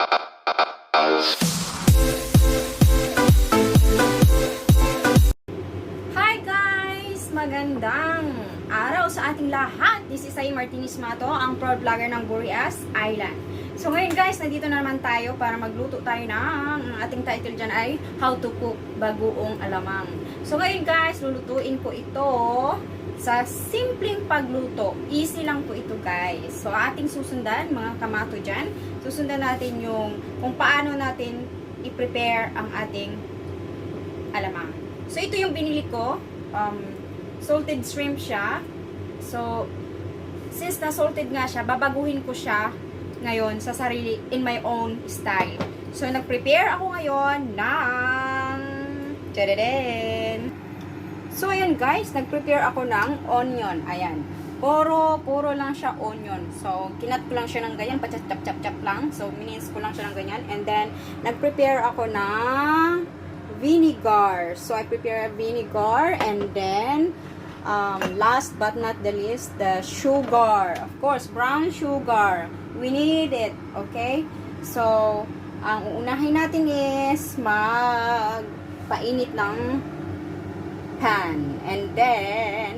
Hi guys! Magandang araw sa ating lahat. This is Martinez Mato, ang proud vlogger ng Boreas Island. So ngayon guys, nandito na naman tayo para magluto tayo ng ating title dyan ay How to Cook Bagoong Alamang. So ngayon guys, lulutuin ko ito sa simpleng pagluto. Easy lang po ito guys. So ating susundan, mga kamato dyan, susundan natin yung kung paano natin i-prepare ang ating alamang. So ito yung binili ko, salted shrimp siya. So since na salted nga siya, babaguhin ko siya ngayon sa sarili, in my own style. So nag-prepare ako ngayon ng tadadin. So ayan guys, nag-prepare ako ng onion. Ayan, puro lang siya onion. So kinat ko lang siya ng ganyan, pa-chap-chap lang. So minins ko lang siya ng ganyan. And then nag-prepare ako ng vinegar. So I prepare vinegar, and then last but not the least, the sugar. Of course, brown sugar. We need it, okay? So ang uunahin natin is magpainit ng pan, and then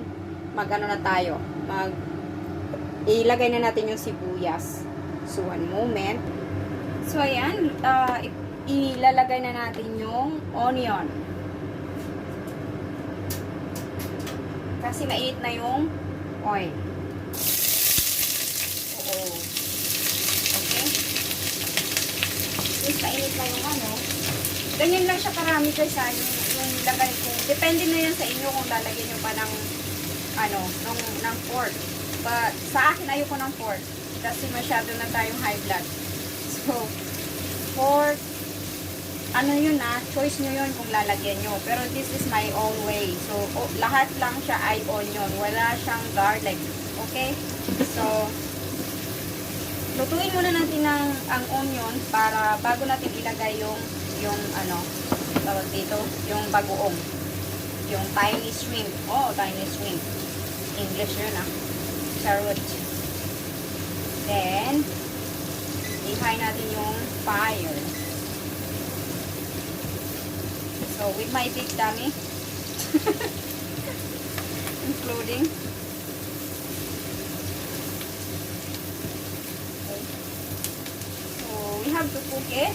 magano na tayo, ilagay na natin yung sibuyas. So one moment. So ayan, ilalagay na natin yung onion. Kasi mainit na yung oil. Oo. Okay. Since mainit na yung ganyan lang siya karami guys ha, yung lagay ko. Depende na yan sa inyo kung lalagyan nyo pa ng ng pork. But sa akin ayoko ng pork kasi masyado na tayong high blood. So pork, yun choice nyo yun kung lalagyan nyo. Pero this is my own way. So, lahat lang siya ay onion. Wala siyang garlic. Okay? So, lutuin muna natin ang onion para bago natin ilagay yung tawag dito, yung bagoong. Yung tiny shrimp. Oh, tiny shrimp. English yun Charot. Then, i-high natin yung fire. So, with my big dummy, including, okay. So, we have to cook it,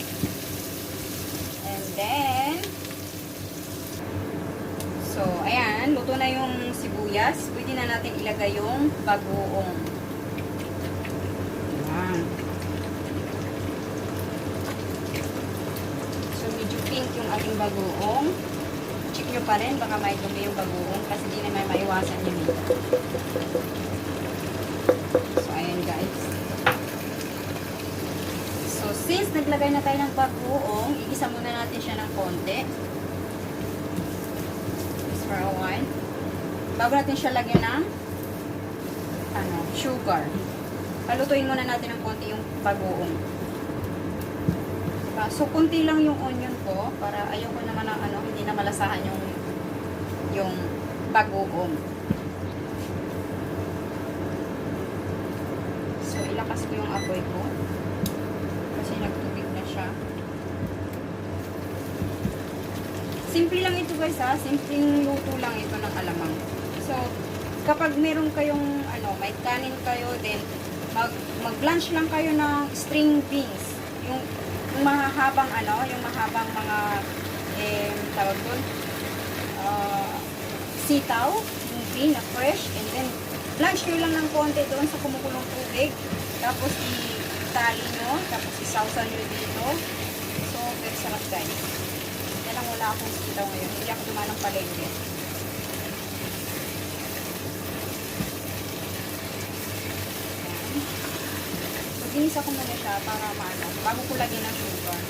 and then, so, ayan, luto na yung sibuyas, pwede na natin ilagay yung bagoong. Ayan. Yung ating bagoong, check nyo pa rin, baka may dumi yung bagoong kasi di naman maiwasan yun eh. So ayan guys, so since naglagay na tayo ng bagoong, igisa muna natin siya ng konti just for a while bago natin siya lagyan ng sugar. Palutuin muna natin ng konti yung bagoong. So, kunti lang yung onion ko para ayoko naman hindi na malasahan yung bagoong. So, ilakas ko yung apoy ko kasi nagtubig na siya. Simple lang ito guys simpleng luto lang ito ng alamang. So, kapag meron kayong may kanin kayo, then mag-blanch lang kayo ng string beans. Yung mahabang yung mahabang mga tawag doon, sitaw, yung bean na fresh, and then blanch nyo lang ng konti doon sa kumukulong tubig, tapos itali nyo, tapos isawsaw nyo dito. So very sarap guys. Yan lang, wala akong sitaw ngayon, hindi ako dumanang palengke. Ginisa ko muna siya para bago ko lagyan ng sugar.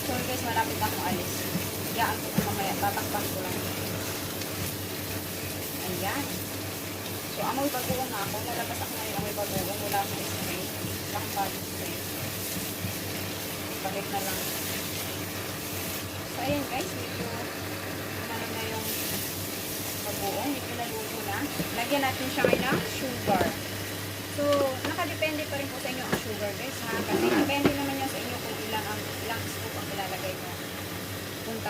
So guys, malapit na akong alis. Iyaan ko mamaya, tatakpan ko lang. Ayan. So amoy bagoong na ako. Nalabas ako na yung amoy bagoong. Wala akong spray. Lang body spray. Balik na lang. So ayan guys, medyo na yung bagoong. Medyo naluto na. Lagyan natin siya ngayon ng sugar. So, nakadepende pa rin po sa inyo ang sugar guys ha. Kasi depende naman yan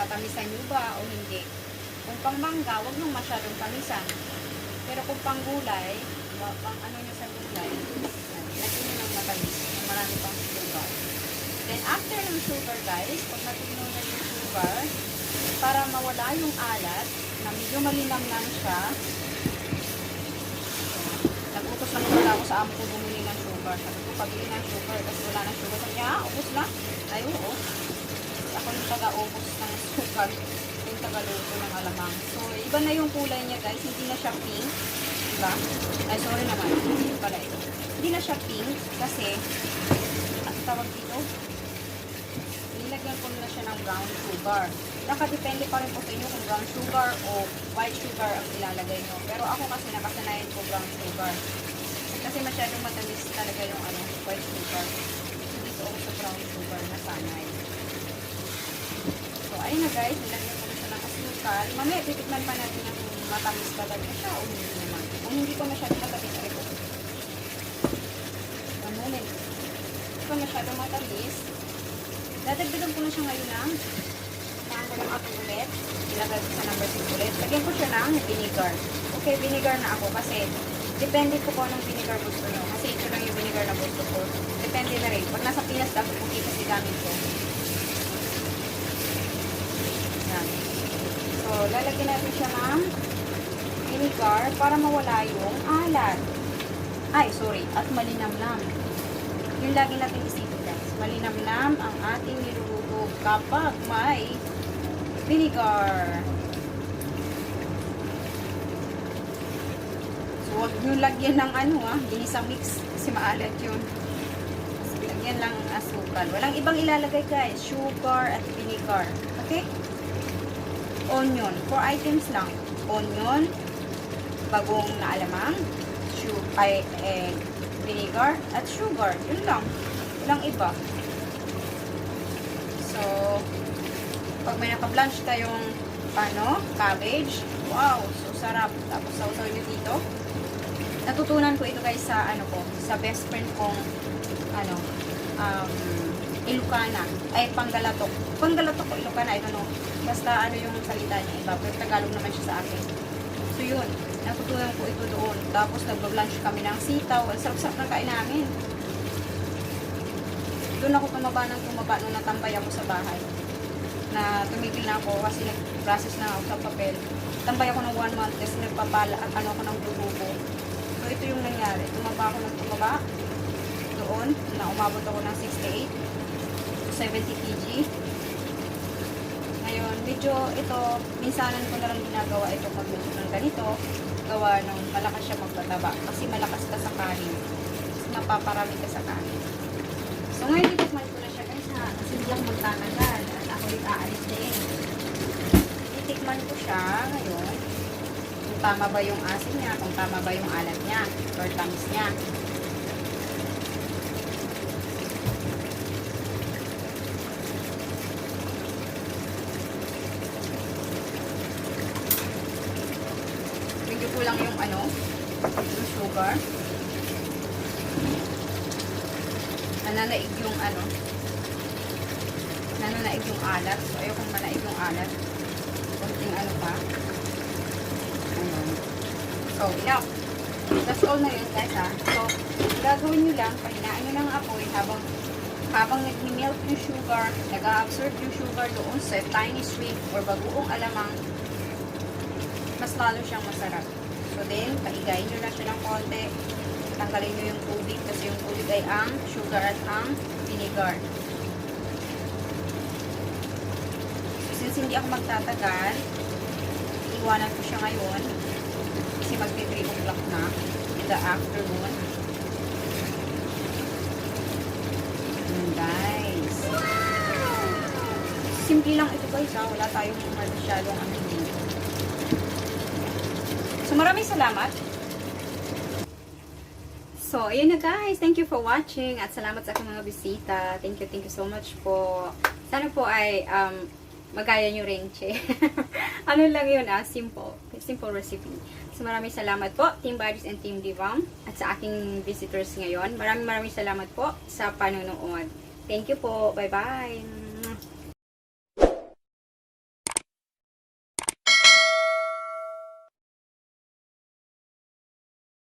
Tatamisan nyo ba o hindi? Kung pang mangga, huwag nyo masyadong tamisan. Pero kung pang gulay, pang ano nyo sa gulay, lagyan nyo ng matamis. Marami pang sugar. Then, after ng sugar, guys, pag natunaw na yung sugar, para mawala yung alat, na medyo malinamnam siya, nagutos na muna ako sa amo ko bumili ng sugar. Sabi ko, pabili ng sugar kasi wala ng sugar. Sabi niya, ubos na. Ay, oo. Ako yung taga-ubos ng sugar. Yung taga-luto ng alamang. So, iba na yung kulay niya, guys. Hindi na siya pink. Diba? Ay, sorry naman. Hindi pala ito. Hindi na siya pink kasi, ang tawag dito, nilagyan ko na siya ng brown sugar. Nakadepende pa rin po sa inyo kung brown sugar o white sugar ang ilalagay nyo. Pero ako kasi nakasanayan ko brown sugar. Kasi masyadong matamis talaga yung white sugar. Hindi ko sa brown sugar na sanay. So, ayun na guys. Nilagyan ko na siya ng asukal. Mamaya, titikman pa natin yung matamis ba talaga siya o hindi naman. Kung hindi pa masyadong matamis, ay ko. One moment. Hindi pa masyadong matamis. Dadagdagan ko na siya ngayon ng ko ng ato ulit. Ilagay ko sa number 6 ulit. Lagyan ko siya ng vinegar. Okay, vinegar na ako kasi depende ko kung anong vinegar gusto nyo. Kasi ito lang yung vinegar na gusto ko. Depende na rin. Pag nasa Pinas, dapat puti kasi gamit ko. Yan. So, lalagyan natin siya ng vinegar para mawala yung alat. Ay, sorry. At malinamnam. Yung lagi natin isipin, guys. Malinamnam ang ating niluluto kapag may vinegar. So, huwag nyo lagyan ng ginisang mix kasi maalat yun. So, lagyan lang ng asukal. Walang ibang ilalagay guys. Sugar at vinegar. Okay? Onion. 4 items lang. Onion, bagong na alamang, vinegar, at sugar. Yun lang. Walang iba. So, pag may naka-blanch kayong cabbage, wow, so sarap. Tapos sausaw nyo dito. Natutunan ko ito guys sa sa best friend kong Ilocana. Ay, Panggalatok. Panggalatok o Ilocana, I don't know. Basta yung salita niya iba. Pero Tagalog naman siya sa akin. So yun, natutunan ko ito doon. Tapos nag-lunch kami ng sitaw. Ang sarap-sarap ng kain namin. Doon ako tumaba nung natambay ako sa bahay. Na tumigil na ako kasi nag-process na ako sa papel. Tambay ako ng 1 month kasi nagpapala at ako ng grupo. So ito yung nangyari. Tumaba ako ng tumaba doon na umabot ako ng 68 to 70 kg. Ngayon, medyo ito, minsanan ko na lang ginagawa ito magluto ng ganito. Gawa ng malakas siya magtataba kasi malakas ka sa kanin. Kasi napaparami ka sa kanin. So ngayon, itikman ko na siya guys ha. Kasi hindi ako magtatagal. At ako ulit aalis din. Itikman ko siya ngayon. Kung tama ba yung asin niya, kung tama ba yung alat niya, or tamis niya. Medyo kulang yung yung sugar. Nananaig yung nananaig yung alat. So, ayokong manaig yung alat. Kunting pa. Ayun. So, enough. That's all na yun, guys, ha. So, gagawin nyo lang, pahinaan nyo ng apoy habang nag-melt yung sugar, nag-absorb yung sugar doon sa tiny shrimp or bagoong alamang, mas lalo siyang masarap. So, then, paigayin nyo na siya ng konti. Tanggalin nyo yung tubig kasi yung tubig ay ang sugar at ang vinegar. So, since hindi ako magtatagal, iwanan ko siya ngayon kasi magti-3 o'clock na in the afternoon. Guys. Simple lang ito guys ha. Wala tayong masyadong dito. So, maraming salamat. So, ayun na guys. Thank you for watching at salamat sa aking mga bisita. Thank you so much po. Sana po ay magaya nyo rin, che. Ano lang yun simple. Simple recipe. So, maraming salamat po, Team Buddies and Team Divam at sa aking visitors ngayon. Maraming salamat po sa panonood. Thank you po. Bye-bye.